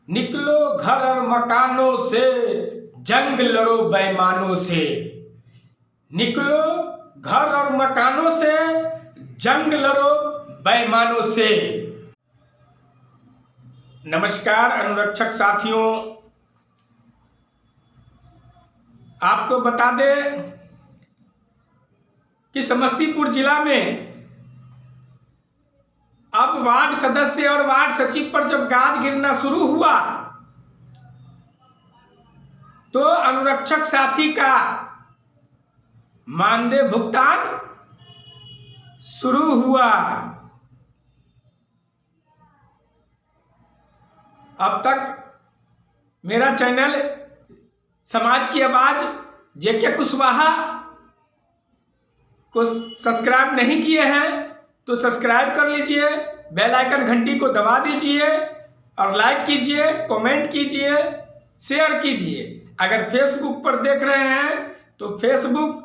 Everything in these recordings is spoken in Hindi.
निकलो घर और मकानों से, जंग लड़ो बेईमानों से। निकलो घर और मकानों से, जंग लड़ो बेईमानों से। नमस्कार अनुरक्षक साथियों, आपको बता दें कि समस्तीपुर जिला में अब वार्ड सदस्य और वार्ड सचिव पर जब गाज गिरना शुरू हुआ तो अनुरक्षक साथी का मानदेय भुगतान शुरू हुआ। अब तक मेरा चैनल समाज की आवाज जेके कुशवाहा को सब्सक्राइब नहीं किए हैं तो सब्सक्राइब कर लीजिए, बेल आइकन घंटी को दबा दीजिए और लाइक कीजिए, कमेंट कीजिए, शेयर कीजिए। अगर फेसबुक पर देख रहे हैं तो फेसबुक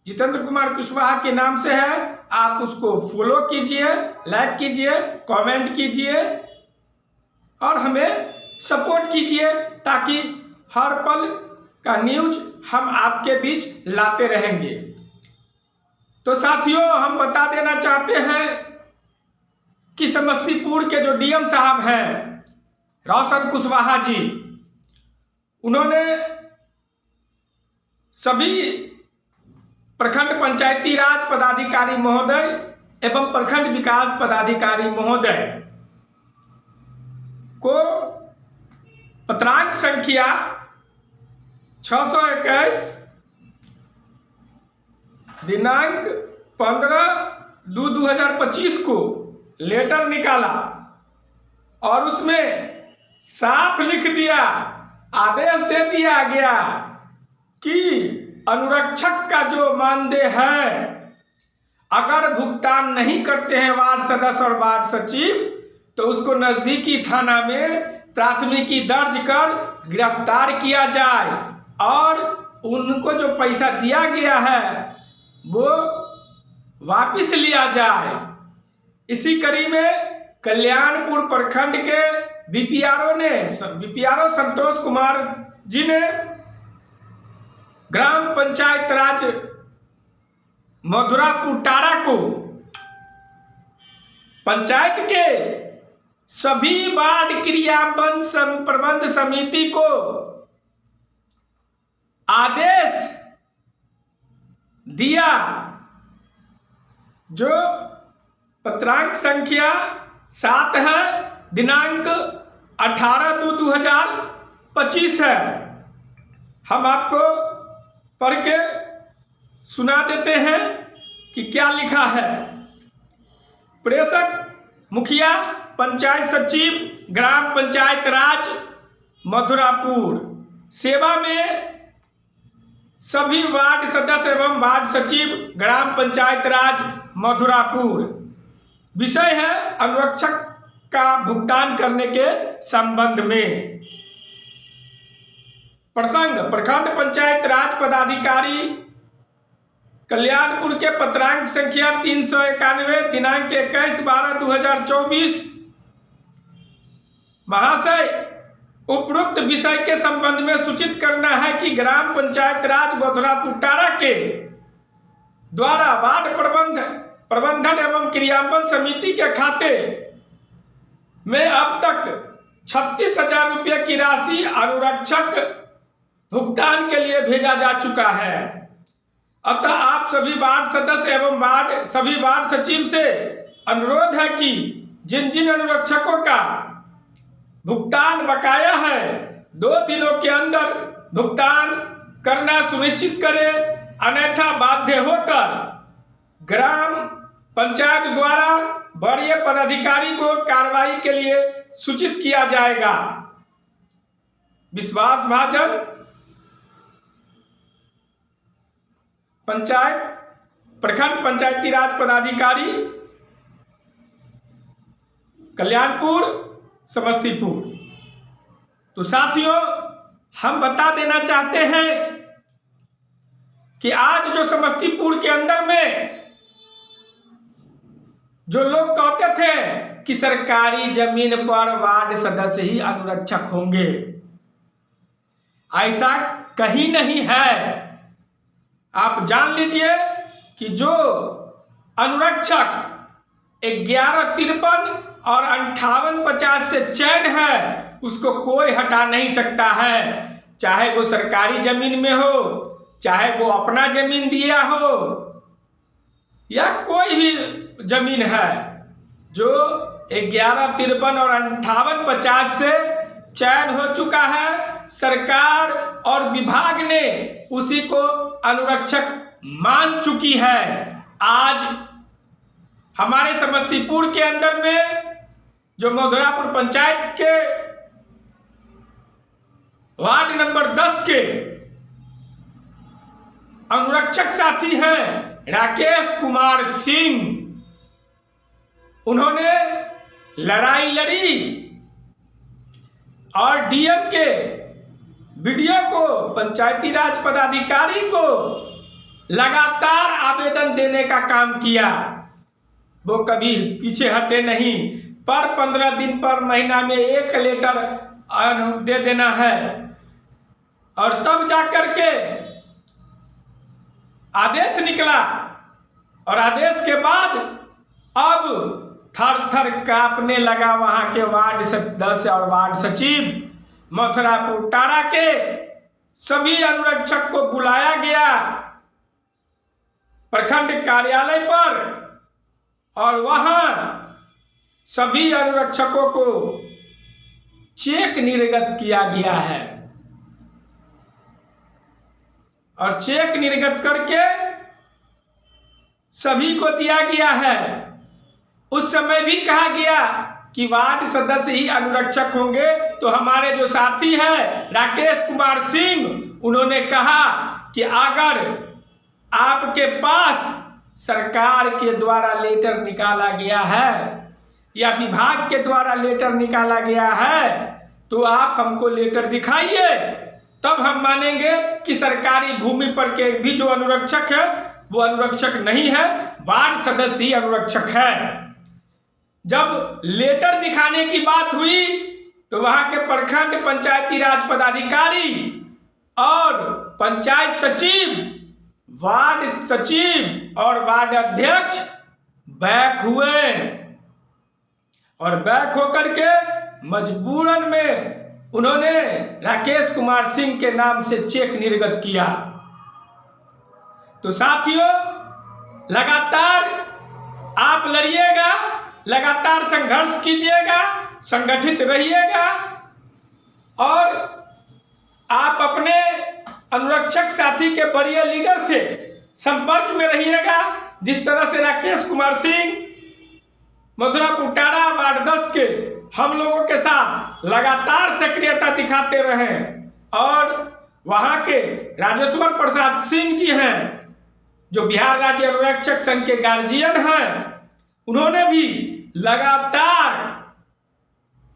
जितेंद्र कुमार कुशवाहा के नाम से है, आप उसको फॉलो कीजिए, लाइक कीजिए, कमेंट कीजिए और हमें सपोर्ट कीजिए ताकि हर पल का न्यूज हम आपके बीच लाते रहेंगे। तो साथियों, हम बता देना चाहते हैं कि समस्तीपुर के जो डीएम साहब हैं रोशन कुशवाहा जी, उन्होंने सभी प्रखंड पंचायती राज पदाधिकारी महोदय एवं प्रखंड विकास पदाधिकारी महोदय को पत्रांक संख्या 621 दिनांक 15/2/2025 को लेटर निकाला और उसमें साफ लिख दिया, आदेश दे दिया गया कि अनुरक्षक का जो मानदेय है अगर भुगतान नहीं करते हैं वार्ड सदस्य और वार्ड सचिव तो उसको नजदीकी थाना में प्राथमिकी दर्ज कर गिरफ्तार किया जाए और उनको जो पैसा दिया गया है वो वापस लिया जाए। इसी कड़ी में कल्याणपुर प्रखंड के बीपीआरओ संतोष कुमार जी ने ग्राम पंचायत राज मधुरापुर टारा को पंचायत के सभी वार्ड क्रियान्वयन प्रबंध समिति को आदेश दिया, जो पत्रांक संख्या 7 है, दिनांक 18/2/2025 है। हम आपको पढ़ के सुना देते हैं कि क्या लिखा है। प्रेषक मुखिया पंचायत सचिव ग्राम पंचायत राज मधुरापुर सेवा में सभी वार्ड सदस्य एवं वार्ड सचिव ग्राम पंचायत राज मधुरापुर। विषय है अनुरक्षक का भुगतान करने के संबंध में। प्रसंग प्रखंड पंचायत राज पदाधिकारी कल्याणपुर के पत्रांक संख्या 391 दिनांक 21/12/2024 महाशय, उपरोक्त विषय के संबंध में सूचित करना है कि ग्राम पंचायत राज मधुरापुर टारा के द्वारा वार्ड प्रबंधन एवं क्रियान्वयन समिति के खाते में अब तक 36,000 रुपये की राशि अनुरक्षक भुगतान के लिए भेजा जा चुका है। अतः आप सभी वार्ड सदस्य एवं सभी वार्ड सचिव से अनुरोध है कि जिन जिन अनुरक्षकों का भुगतान बकाया है 2 दिनों के अंदर भुगतान करना सुनिश्चित करें, अन्यथा बाध्य होकर ग्राम पंचायत द्वारा वरीय पदाधिकारी को कार्रवाई के लिए सूचित किया जाएगा। विश्वास भाजन, पंचायत प्रखंड पंचायती राज पदाधिकारी कल्याणपुर समस्तीपुर। तो साथियों, हम बता देना चाहते हैं कि आज जो समस्तीपुर के अंदर में जो लोग कहते थे कि सरकारी जमीन पर वार्ड सदस्य ही अनुरक्षक होंगे। ऐसा कहीं नहीं है। आप जान लीजिए कि जो अनुरक्षक 1153 और 5850 से चयन है उसको कोई हटा नहीं सकता है, चाहे वो सरकारी जमीन में हो, चाहे वो अपना जमीन दिया हो या कोई भी जमीन है। जो 1153 और 5850 से चयन हो चुका है, सरकार और विभाग ने उसी को अनुरक्षक मान चुकी है। आज हमारे समस्तीपुर के अंदर में जो मधुरापुर पंचायत के वार्ड नंबर 10 के अनुरक्षक साथी हैं राकेश कुमार सिंह, उन्होंने लड़ाई लड़ी और डीएम के वीडियो को, पंचायती राज पदाधिकारी को लगातार आवेदन देने का काम किया। वो कभी पीछे हटे नहीं। पर 15 दिन पर महीना में एक लेटर दे देना है और तब जाकर के आदेश निकला और आदेश के बाद अब थर थर कांपने लगा वहां के वार्ड सदस्य और वार्ड सचिव। मथुरापुर टारा के सभी अनुरक्षक को बुलाया गया प्रखंड कार्यालय पर और वहां सभी अनुरक्षकों को चेक निर्गत किया गया है और चेक निर्गत करके सभी को दिया गया है। उस समय भी कहा गया कि वार्ड सदस्य ही अनुरक्षक होंगे, तो हमारे जो साथी हैं राकेश कुमार सिंह, उन्होंने कहा कि अगर आपके पास सरकार के द्वारा लेटर निकाला गया है या विभाग के द्वारा लेटर निकाला गया है तो आप हमको लेटर दिखाइए, तब हम मानेंगे कि सरकारी भूमि पर के भी जो अनुरक्षक है वो अनुरक्षक नहीं है, वार्ड सदस्य ही अनुरक्षक है। जब लेटर दिखाने की बात हुई तो वहां के प्रखंड पंचायती राज पदाधिकारी और पंचायत सचिव, वार्ड सचिव और वार्ड अध्यक्ष बैक हुए और बैक होकर के मजबूरन में उन्होंने राकेश कुमार सिंह के नाम से चेक निर्गत किया। तो साथियों, लगातार आप लड़िएगा, लगातार संघर्ष कीजिएगा, संगठित रहिएगा और आप अपने अनुरक्षक साथी के वरीय लीडर से संपर्क में रहिएगा। जिस तरह से राकेश कुमार सिंह मथुरापुर टारा वार्ड 10 के हम लोगों के साथ लगातार सक्रियता दिखाते रहे और वहां के राजेश्वर प्रसाद सिंह जी हैं जो बिहार राज्य अनुरक्षक संघ के गार्जियन हैं, उन्होंने भी लगातार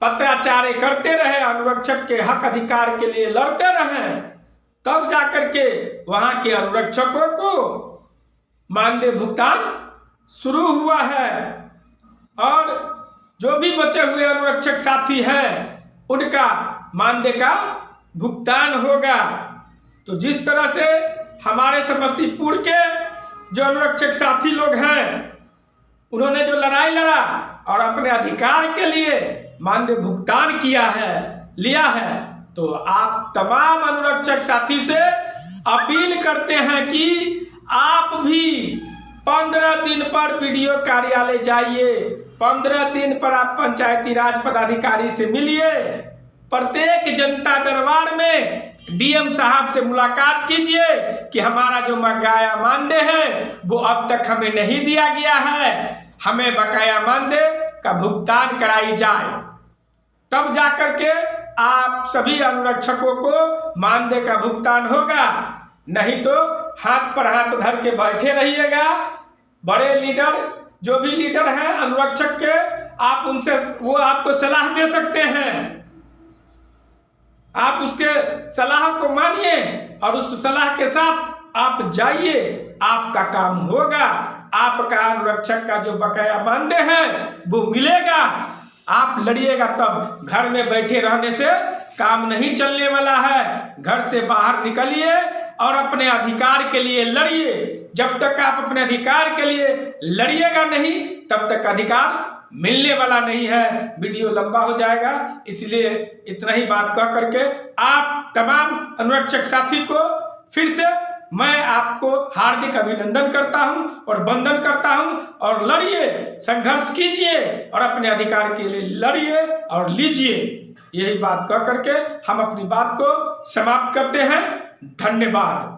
पत्राचार करते रहे, अनुरक्षक के हक अधिकार के लिए लड़ते रहे, तब जाकर के वहां के अनुरक्षकों को मानदेय भुगतान शुरू हुआ है और जो भी बचे हुए अनुरक्षक साथी हैं उनका मानदेय का भुगतान होगा। तो जिस तरह से हमारे समस्तीपुर के जो अनुरक्षक साथी लोग हैं उन्होंने जो लड़ाई लड़ा और अपने अधिकार के लिए मानदेय भुगतान लिया है, तो आप तमाम अनुरक्षक साथी से अपील करते हैं कि आप भी 15 दिन पर वीडियो कार्यालय जाइए, 15 दिन पर आप पंचायती राज पदाधिकारी से मिलिए, प्रत्येक जनता दरबार में डीएम साहब से मुलाकात कीजिए कि हमारा जो बकाया मानदेय है वो अब तक हमें नहीं दिया गया है, हमें बकाया मानदेय का भुगतान कराई जाए। तब जाकर के आप सभी अनुरक्षकों को मानदेय का भुगतान होगा, नहीं तो हाथ पर हाथ धर के बैठे रहिएगा। बड़े लीडर, जो भी लीडर हैं अनुरक्षक के, आप उनसे, वो आपको सलाह दे सकते हैं, आप उसके सलाह को मानिए और उस सलाह के साथ आप जाइए, आपका काम होगा, आपका अनुरक्षक का जो बकाया मानदेय है वो मिलेगा। आप लड़िएगा तब। घर में बैठे रहने से काम नहीं चलने वाला है। घर से बाहर निकलिए और अपने अधिकार के लिए लड़िए। जब तक आप अपने अधिकार के लिए लड़िएगा नहीं तब तक अधिकार मिलने वाला नहीं है। वीडियो लंबा हो जाएगा, इसलिए इतना ही बात कह करके आप तमाम अनुरक्षक साथी को फिर से मैं आपको हार्दिक अभिनंदन करता हूं और वंदन करता हूं। और लड़िए, संघर्ष कीजिए और अपने अधिकार के लिए लड़िए और लीजिए। यही बात कह करके हम अपनी बात को समाप्त करते हैं। धन्यवाद।